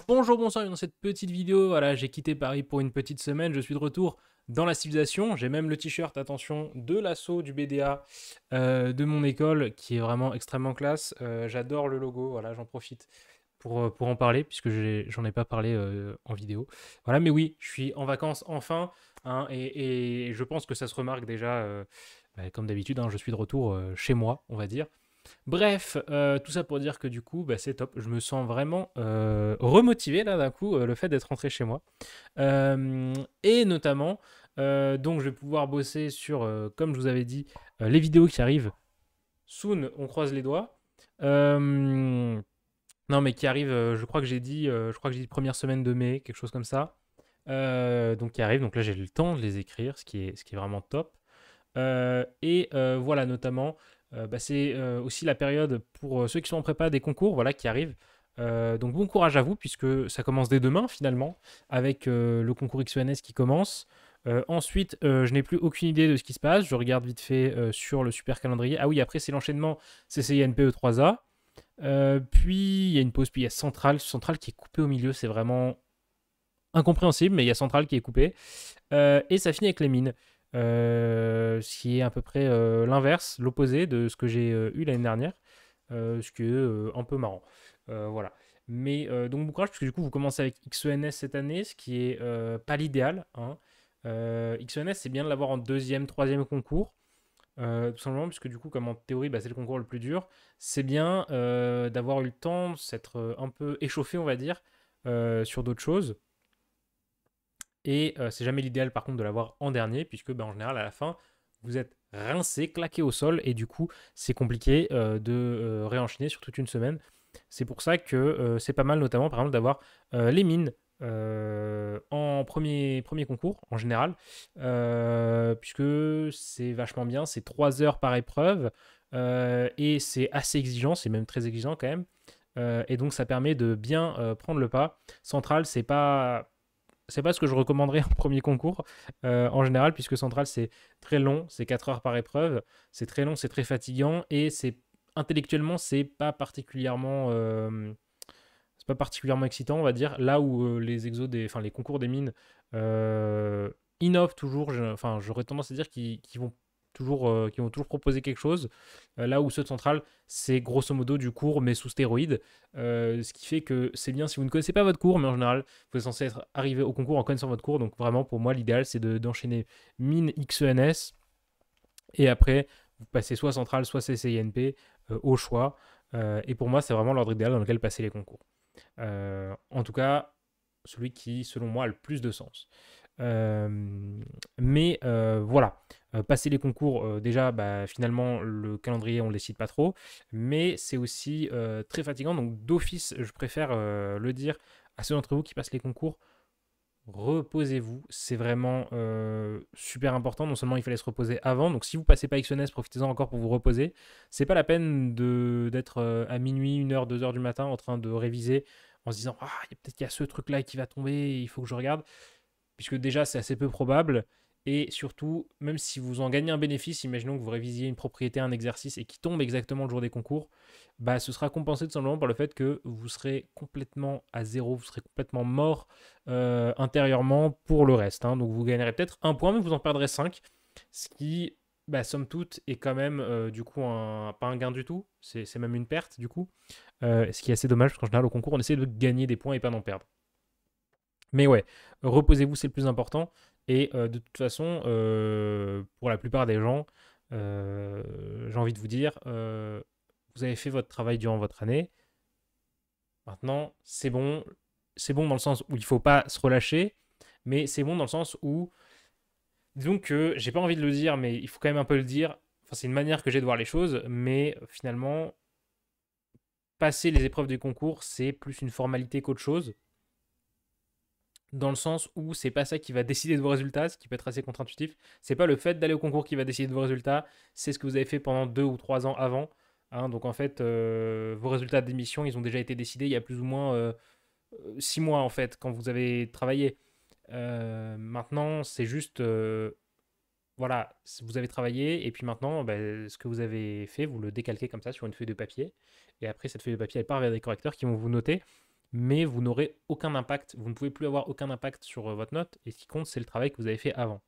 Bonjour, bonsoir, dans cette petite vidéo, voilà, j'ai quitté Paris pour une petite semaine, je suis de retour dans la civilisation, j'ai même le t-shirt, attention, de l'assaut du BDA de mon école, qui est vraiment extrêmement classe, j'adore le logo, voilà, j'en profite pour en parler, puisque j'en ai pas parlé en vidéo. Voilà, mais oui, je suis en vacances enfin, hein, et je pense que ça se remarque déjà, comme d'habitude, hein, je suis de retour chez moi, on va dire. Bref, tout ça pour dire que du coup, bah, c'est top. Je me sens vraiment remotivé là d'un coup, le fait d'être rentré chez moi. Et notamment, donc je vais pouvoir bosser sur, comme je vous avais dit, les vidéos qui arrivent. Soon, on croise les doigts. Euh, non, mais qui arrivent, je crois que j'ai dit première semaine de mai, quelque chose comme ça. Donc qui arrivent. Donc là, j'ai le temps de les écrire, ce qui est vraiment top. Voilà, notamment, bah, c'est aussi la période pour ceux qui sont en prépa des concours voilà, qui arrivent. Donc bon courage à vous, puisque ça commence dès demain finalement, avec le concours XENS qui commence. Ensuite, je n'ai plus aucune idée de ce qui se passe. Je regarde vite fait sur le super calendrier. Ah oui, après c'est l'enchaînement CCINPE 3A. Puis il y a une pause, puis il y a Centrale. Centrale qui est coupée au milieu, c'est vraiment incompréhensible, mais il y a Centrale qui est coupée. Et ça finit avec les mines. Ce qui est à peu près l'inverse, l'opposé de ce que j'ai eu l'année dernière, ce qui est un peu marrant. Voilà. Mais donc bon courage, parce que du coup vous commencez avec XENS cette année, ce qui est pas l'idéal, hein. XENS, c'est bien de l'avoir en deuxième, troisième concours, tout simplement, puisque du coup, comme en théorie, bah, c'est le concours le plus dur, c'est bien d'avoir eu le temps, s'être un peu échauffé, on va dire, sur d'autres choses. Et c'est jamais l'idéal par contre de l'avoir en dernier, puisque en général à la fin, vous êtes rincé, claqué au sol, et du coup c'est compliqué de réenchaîner sur toute une semaine. C'est pour ça que c'est pas mal notamment par exemple d'avoir les mines en premier concours en général, puisque c'est vachement bien, c'est 3 heures par épreuve, et c'est assez exigeant, c'est même très exigeant quand même. Et donc ça permet de bien prendre le pas. Central, c'est pas ce que je recommanderais en premier concours en général, puisque Central c'est très long, c'est 4 heures par épreuve, c'est très long, c'est très fatigant, et c'est intellectuellement c'est pas particulièrement excitant, on va dire. Là où enfin les concours des mines innovent toujours, enfin j'aurais tendance à dire qu'ils vont toujours proposer quelque chose. Là où ceux de Central, c'est grosso modo du cours mais sous stéroïdes. Ce qui fait que c'est bien si vous ne connaissez pas votre cours, mais en général, vous êtes censé être arrivé au concours en connaissant votre cours. Donc vraiment, pour moi, l'idéal, c'est d'enchaîner mine XENS et après, vous passez soit Central, soit CCINP au choix. Et pour moi, c'est vraiment l'ordre idéal dans lequel passer les concours. En tout cas, celui qui, selon moi, a le plus de sens. Voilà. Passer les concours, déjà, bah, finalement, le calendrier, on ne le décide pas trop, mais c'est aussi très fatigant. Donc, d'office, je préfère le dire à ceux d'entre vous qui passent les concours, reposez-vous. C'est vraiment super important. Non seulement il fallait se reposer avant, donc si vous passez pas XNS, profitez-en encore pour vous reposer. C'est pas la peine d'être à minuit, 1 heure, 2 heures du matin en train de réviser en se disant ah, peut-être qu'il y a ce truc-là qui va tomber, il faut que je regarde, puisque déjà c'est assez peu probable. Et surtout, même si vous en gagnez un bénéfice, imaginons que vous révisiez une propriété, un exercice et qui tombe exactement le jour des concours, bah, ce sera compensé tout simplement par le fait que vous serez complètement à zéro, vous serez complètement mort intérieurement pour le reste, hein. Donc vous gagnerez peut-être un point, mais vous en perdrez 5, ce qui, bah, somme toute, est quand même du coup pas un gain du tout, c'est même une perte du coup, ce qui est assez dommage parce qu'en général au concours on essaie de gagner des points et pas d'en perdre. Mais ouais, reposez-vous, c'est le plus important. Et de toute façon, pour la plupart des gens, j'ai envie de vous dire, vous avez fait votre travail durant votre année. Maintenant, c'est bon. C'est bon dans le sens où il ne faut pas se relâcher, mais c'est bon dans le sens où, disons que j'ai pas envie de le dire, mais il faut quand même un peu le dire. Enfin, c'est une manière que j'ai de voir les choses, mais finalement, passer les épreuves du concours, c'est plus une formalité qu'autre chose, dans le sens où c'est pas ça qui va décider de vos résultats, ce qui peut être assez contre-intuitif. C'est pas le fait d'aller au concours qui va décider de vos résultats, c'est ce que vous avez fait pendant 2 ou 3 ans avant, hein. Donc en fait, vos résultats d'émission, ils ont déjà été décidés il y a plus ou moins 6 mois en fait, quand vous avez travaillé. Maintenant, c'est juste, voilà, vous avez travaillé et puis maintenant, bah, ce que vous avez fait, vous le décalquez comme ça sur une feuille de papier. Et après, cette feuille de papier, elle part vers des correcteurs qui vont vous noter. mais vous n'aurez aucun impact, vous ne pouvez plus avoir aucun impact sur votre note, et ce qui compte, c'est le travail que vous avez fait avant.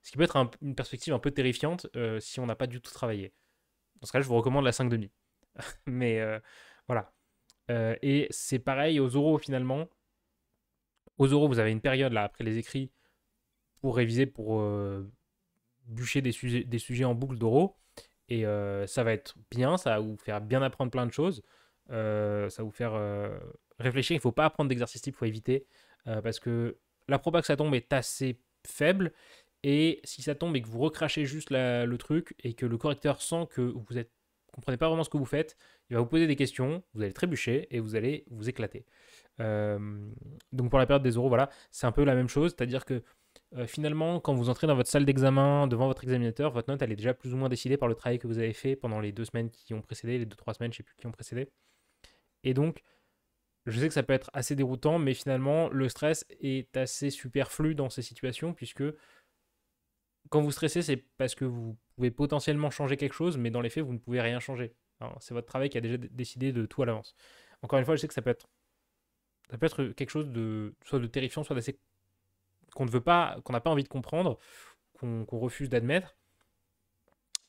Ce qui peut être une perspective un peu terrifiante si on n'a pas du tout travaillé. Dans ce cas-là, je vous recommande la 5,5. Mais voilà. Et c'est pareil aux oraux finalement. Aux oraux, vous avez une période là après les écrits pour réviser, pour bûcher des sujets en boucle d'oraux. Et ça va être bien, ça va vous faire bien apprendre plein de choses. Ça va vous faire réfléchir. Il ne faut pas apprendre d'exercice type, il faut éviter. Parce que la proba que ça tombe est assez faible. Et si ça tombe et que vous recrachez juste le truc et que le correcteur sent que vous êtes comprenez pas vraiment ce que vous faites, il va vous poser des questions, vous allez trébucher et vous allez vous éclater. Donc pour la période des oraux, voilà, c'est un peu la même chose, c'est-à-dire que finalement, quand vous entrez dans votre salle d'examen devant votre examinateur, votre note elle est déjà plus ou moins décidée par le travail que vous avez fait pendant les 2 semaines qui ont précédé, les 2-3 semaines, je sais plus qui ont précédé. Et donc, je sais que ça peut être assez déroutant, mais finalement, le stress est assez superflu dans ces situations puisque quand vous stressez, c'est parce que vous pouvez potentiellement changer quelque chose, mais dans les faits, vous ne pouvez rien changer. C'est votre travail qui a déjà décidé de tout à l'avance. Encore une fois, je sais que ça peut être quelque chose de soit de terrifiant, soit d'assez qu'on ne veut pas, qu'on n'a pas envie de comprendre, qu'on refuse d'admettre,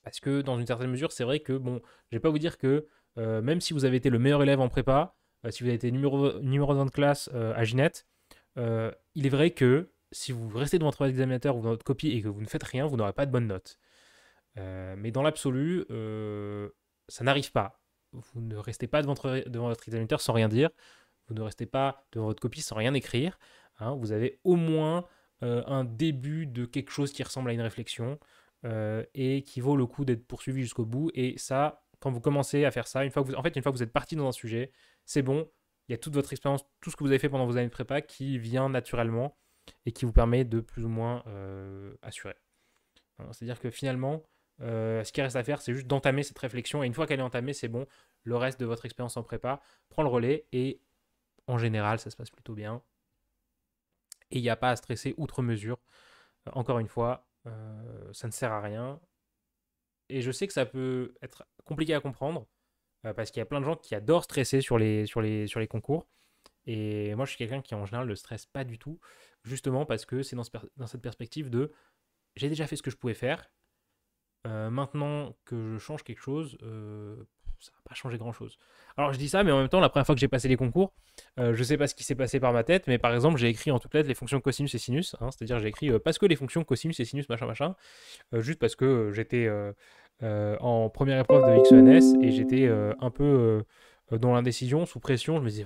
parce que dans une certaine mesure, c'est vrai que bon, je vais pas vous dire que même si vous avez été le meilleur élève en prépa, si vous avez été numéro 1 de classe à Ginette, il est vrai que si vous restez devant votre examinateur ou dans votre copie et que vous ne faites rien, vous n'aurez pas de bonne note. Mais dans l'absolu, ça n'arrive pas. Vous ne restez pas devant votre examinateur sans rien dire. Vous ne restez pas devant votre copie sans rien écrire. Hein. Vous avez au moins un début de quelque chose qui ressemble à une réflexion et qui vaut le coup d'être poursuivi jusqu'au bout. Et ça, quand vous commencez à faire ça, une fois que vous êtes parti dans un sujet, c'est bon. Il y a toute votre expérience, tout ce que vous avez fait pendant vos années de prépa qui vient naturellement et qui vous permet de plus ou moins assurer. Hein. C'est-à-dire que finalement, ce qui reste à faire, c'est juste d'entamer cette réflexion. Et une fois qu'elle est entamée, c'est bon. Le reste de votre expérience en prépa prend le relais. Et en général, ça se passe plutôt bien. Et il n'y a pas à stresser outre mesure. Encore une fois, ça ne sert à rien. Et je sais que ça peut être compliqué à comprendre. Parce qu'il y a plein de gens qui adorent stresser sur les concours. Et moi, je suis quelqu'un qui, en général, ne stresse pas du tout. Justement parce que c'est dans cette perspective de j'ai déjà fait ce que je pouvais faire. Maintenant que je change quelque chose, ça va pas changer grand-chose. Alors je dis ça, mais en même temps, la première fois que j'ai passé les concours, je sais pas ce qui s'est passé par ma tête, mais par exemple, j'ai écrit en toutes lettres les fonctions cosinus et sinus, hein, c'est-à-dire j'ai écrit parce que les fonctions cosinus et sinus, machin, machin, juste parce que j'étais en première épreuve de XENS et j'étais un peu dans l'indécision, sous pression, je me disais,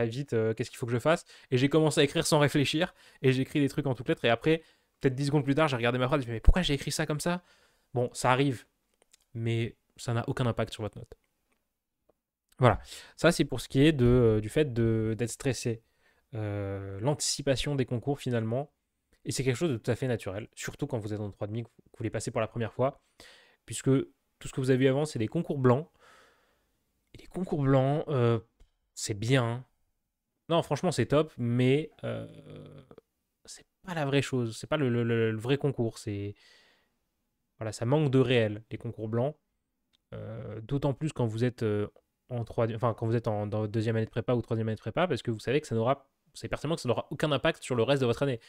vite, qu'est-ce qu'il faut que je fasse? Et j'ai commencé à écrire sans réfléchir, et j'ai écrit des trucs en toutes lettres, et après, peut-être 10 secondes plus tard, j'ai regardé ma phrase, et je me dis, mais pourquoi j'ai écrit ça comme ça? Bon, ça arrive, mais ça n'a aucun impact sur votre note. Voilà. Ça, c'est pour ce qui est du fait d'être stressé. L'anticipation des concours, finalement. Et c'est quelque chose de tout à fait naturel, surtout quand vous êtes en 3,5, que vous voulez passer pour la première fois, puisque tout ce que vous avez vu avant, c'est des concours blancs. Et les concours blancs, c'est bien. Non, franchement, c'est top, mais c'est pas la vraie chose. C'est pas le vrai concours. Voilà, ça manque de réel, les concours blancs. D'autant plus quand vous êtes quand vous êtes dans votre deuxième année de prépa ou troisième année de prépa, parce que vous savez pertinemment que ça n'aura aucun impact sur le reste de votre année.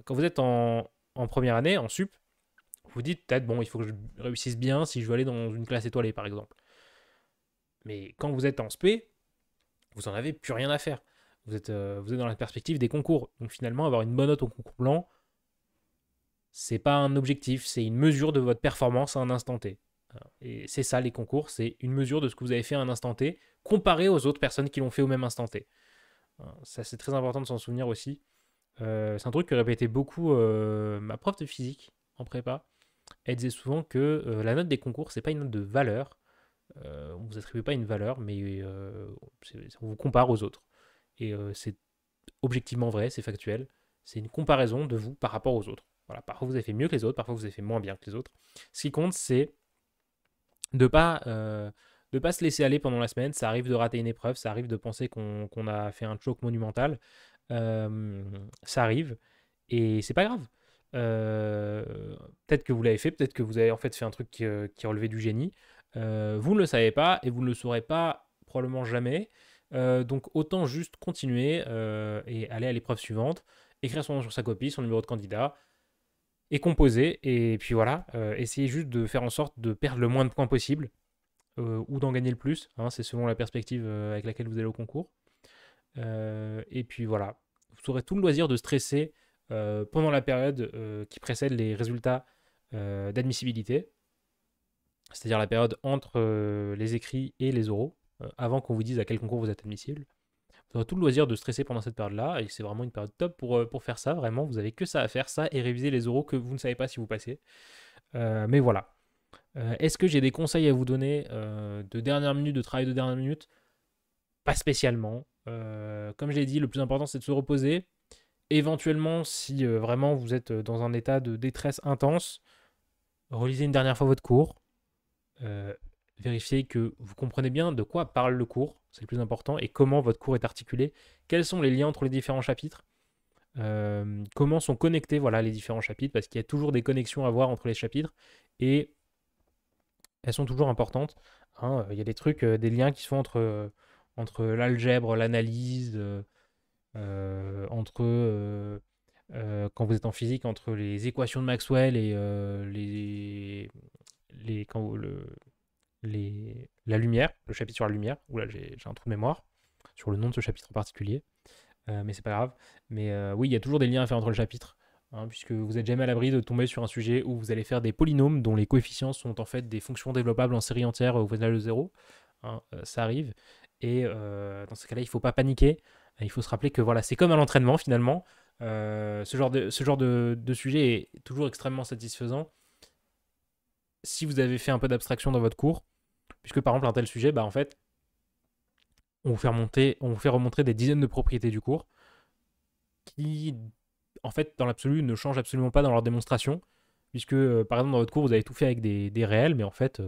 Quand vous êtes en première année, en sup, vous dites peut-être, bon, il faut que je réussisse bien si je veux aller dans une classe étoilée, par exemple. Mais quand vous êtes en spé, vous n'en avez plus rien à faire. Vous êtes dans la perspective des concours. Donc finalement, avoir une bonne note au concours blanc, c'est pas un objectif, c'est une mesure de votre performance à un instant T. Et c'est ça les concours, c'est une mesure de ce que vous avez fait à un instant T, comparé aux autres personnes qui l'ont fait au même instant T. Ça c'est très important de s'en souvenir aussi. C'est un truc que répétait beaucoup ma prof de physique en prépa. Elle disait souvent que la note des concours, c'est pas une note de valeur. On ne vous attribue pas une valeur, mais on vous compare aux autres. Et c'est objectivement vrai, c'est factuel. C'est une comparaison de vous par rapport aux autres. Voilà, parfois vous avez fait mieux que les autres, parfois vous avez fait moins bien que les autres. Ce qui compte, c'est de pas se laisser aller pendant la semaine. Ça arrive de rater une épreuve, ça arrive de penser qu'on a fait un choc monumental. Ça arrive et c'est pas grave. Euh, Peut-être que vous l'avez fait, peut-être que vous avez en fait fait un truc qui relevait du génie. Vous ne le savez pas et vous ne le saurez pas probablement jamais. Donc autant juste continuer et aller à l'épreuve suivante, écrire son nom sur sa copie, son numéro de candidat, et composer. Et puis voilà, essayer juste de faire en sorte de perdre le moins de points possible ou d'en gagner le plus. Hein, c'est selon la perspective avec laquelle vous allez au concours. Et puis voilà, vous aurez tout le loisir de stresser pendant la période qui précède les résultats d'admissibilité, c'est-à-dire la période entre les écrits et les oraux, avant qu'on vous dise à quel concours vous êtes admissible. Vous aurez tout le loisir de stresser pendant cette période-là, et c'est vraiment une période top pour faire ça, vraiment, vous avez que ça à faire, ça, et réviser les oraux que vous ne savez pas si vous passez. Mais voilà. Est-ce que j'ai des conseils à vous donner de dernière minute, de travail de dernière minute? Pas spécialement. Comme je l'ai dit, le plus important, c'est de se reposer. Éventuellement, si vraiment vous êtes dans un état de détresse intense, relisez une dernière fois votre cours. Euh, Vérifiez que vous comprenez bien de quoi parle le cours, c'est le plus important, et comment votre cours est articulé, quels sont les liens entre les différents chapitres, comment sont connectés voilà, les différents chapitres, parce qu'il y a toujours des connexions à voir entre les chapitres, et elles sont toujours importantes. Hein. Il y a des trucs, des liens qui se font entre l'algèbre, l'analyse, entre quand vous êtes en physique, entre les équations de Maxwell et quand, la lumière, le chapitre sur la lumière. Oula, j'ai un trou de mémoire sur le nom de ce chapitre en particulier, mais c'est pas grave. Mais oui, il y a toujours des liens à faire entre le chapitre, hein, puisque vous n'êtes jamais à l'abri de tomber sur un sujet où vous allez faire des polynômes dont les coefficients sont en fait des fonctions développables en série entière au voisinage de 0. Hein, ça arrive. Et dans ce cas-là, il ne faut pas paniquer. Il faut se rappeler que voilà, c'est comme à l'entraînement finalement. Ce genre de sujet est toujours extrêmement satisfaisant si vous avez fait un peu d'abstraction dans votre cours, puisque par exemple un tel sujet, bah, en fait, on vous fait remontrer des dizaines de propriétés du cours qui, en fait, dans l'absolu, ne changent absolument pas dans leur démonstration, puisque par exemple dans votre cours, vous avez tout fait avec des réels, mais en fait,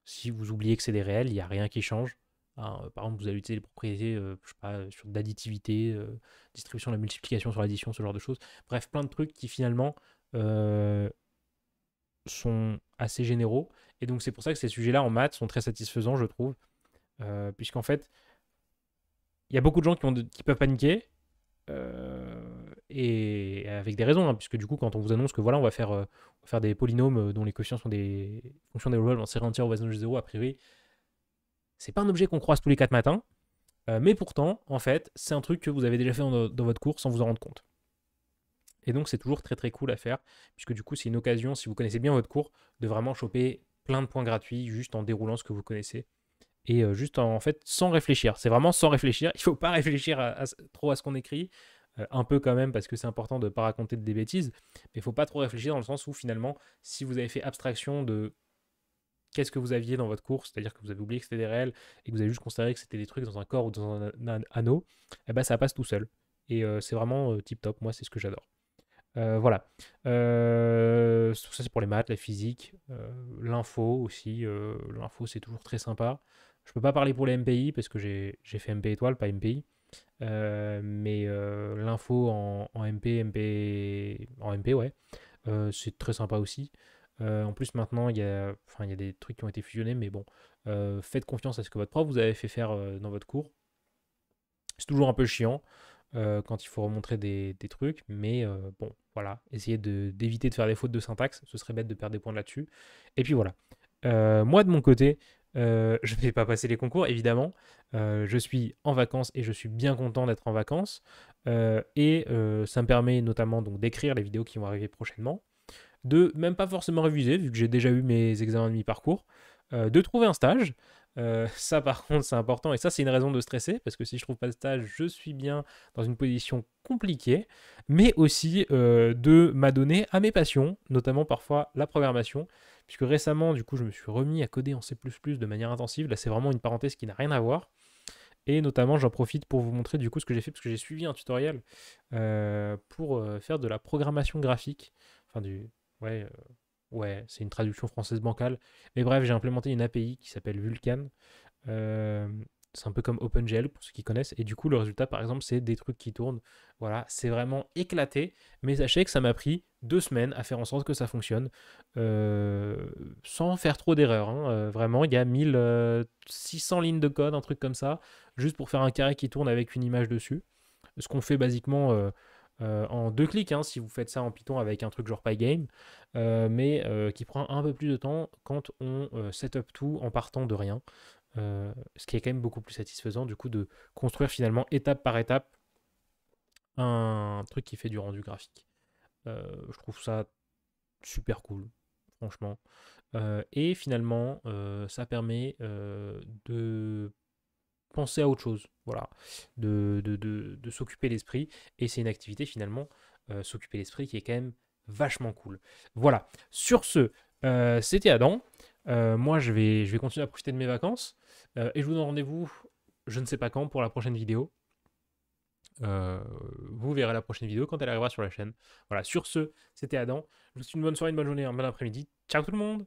si vous oubliez que c'est des réels, il n'y a rien qui change. Hein, par exemple, vous allez utiliser les propriétés, je sais pas, sur d'additivité, distribution de la multiplication sur l'addition, ce genre de choses. Bref, plein de trucs qui finalement euh, sont assez généraux. Et donc c'est pour ça que ces sujets-là en maths sont très satisfaisants, je trouve. Puisqu'en fait, il y a beaucoup de gens qui peuvent paniquer. Et avec des raisons, hein, puisque du coup, quand on vous annonce que voilà, on va faire des polynômes dont les coefficients sont des fonctions développables en série entière au voisinage de 0, a priori, c'est pas un objet qu'on croise tous les 4 matins, mais pourtant, en fait, c'est un truc que vous avez déjà fait dans votre cours sans vous en rendre compte. Et donc, c'est toujours très très cool à faire, puisque du coup, c'est une occasion, si vous connaissez bien votre cours, de vraiment choper plein de points gratuits juste en déroulant ce que vous connaissez. Et juste en fait, sans réfléchir. C'est vraiment sans réfléchir. Il ne faut pas réfléchir trop à ce qu'on écrit. Un peu quand même, parce que c'est important de ne pas raconter des bêtises. Mais il ne faut pas trop réfléchir dans le sens où finalement, si vous avez fait abstraction de qu'est-ce que vous aviez dans votre cours, c'est-à-dire que vous avez oublié que c'était des réels et que vous avez juste considéré que c'était des trucs dans un corps ou dans un anneau, eh ben ça passe tout seul. Et c'est vraiment tip top. Moi, c'est ce que j'adore. Voilà. Ça, c'est pour les maths, la physique, l'info aussi. L'info, c'est toujours très sympa. Je peux pas parler pour les MPI parce que j'ai fait MP étoile, pas MPI. Mais l'info en MP, ouais, c'est très sympa aussi. En plus, maintenant, il y a des trucs qui ont été fusionnés, mais bon, faites confiance à ce que votre prof vous avez fait faire dans votre cours. C'est toujours un peu chiant quand il faut remontrer des trucs, mais bon, voilà, essayez d'éviter de faire des fautes de syntaxe, ce serait bête de perdre des points là-dessus. Et puis voilà. Moi, de mon côté, je ne vais pas passer les concours, évidemment. Je suis en vacances et je suis bien content d'être en vacances. Ça me permet notamment donc d'écrire les vidéos qui vont arriver prochainement, de même pas forcément réviser, vu que j'ai déjà eu mes examens de mi-parcours, de trouver un stage. Ça, par contre, c'est important, et ça, c'est une raison de stresser, parce que si je trouve pas de stage, je suis bien dans une position compliquée, mais aussi de m'adonner à mes passions, notamment parfois la programmation, puisque récemment, du coup, je me suis remis à coder en C++ de manière intensive. Là, c'est vraiment une parenthèse qui n'a rien à voir. Et notamment, j'en profite pour vous montrer du coup ce que j'ai fait, parce que j'ai suivi un tutoriel pour faire de la programmation graphique, enfin du, ouais, ouais, c'est une traduction française bancale. Mais bref, j'ai implémenté une API qui s'appelle Vulkan, euh, C'est un peu comme OpenGL pour ceux qui connaissent. Et du coup, le résultat, par exemple, c'est des trucs qui tournent. Voilà, c'est vraiment éclaté. Mais sachez que ça m'a pris 2 semaines à faire en sorte que ça fonctionne sans faire trop d'erreurs, hein. Vraiment, il y a 1600 lignes de code, un truc comme ça, juste pour faire un carré qui tourne avec une image dessus. Ce qu'on fait basiquement en 2 clics, hein, si vous faites ça en Python avec un truc genre Pygame, mais qui prend un peu plus de temps quand on set up tout en partant de rien. Ce qui est quand même beaucoup plus satisfaisant du coup de construire finalement étape par étape un truc qui fait du rendu graphique. Je trouve ça super cool, franchement. Et finalement, ça permet de penser à autre chose, voilà, de s'occuper l'esprit. Et c'est une activité finalement, s'occuper l'esprit, qui est quand même vachement cool. Voilà, sur ce, c'était Adam. Moi, je vais continuer à profiter de mes vacances. Et je vous donne rendez-vous, je ne sais pas quand, pour la prochaine vidéo. Euh, Vous verrez la prochaine vidéo quand elle arrivera sur la chaîne. Voilà, sur ce, c'était Adam. Je vous souhaite une bonne soirée, une bonne journée, un bon après-midi. Ciao tout le monde!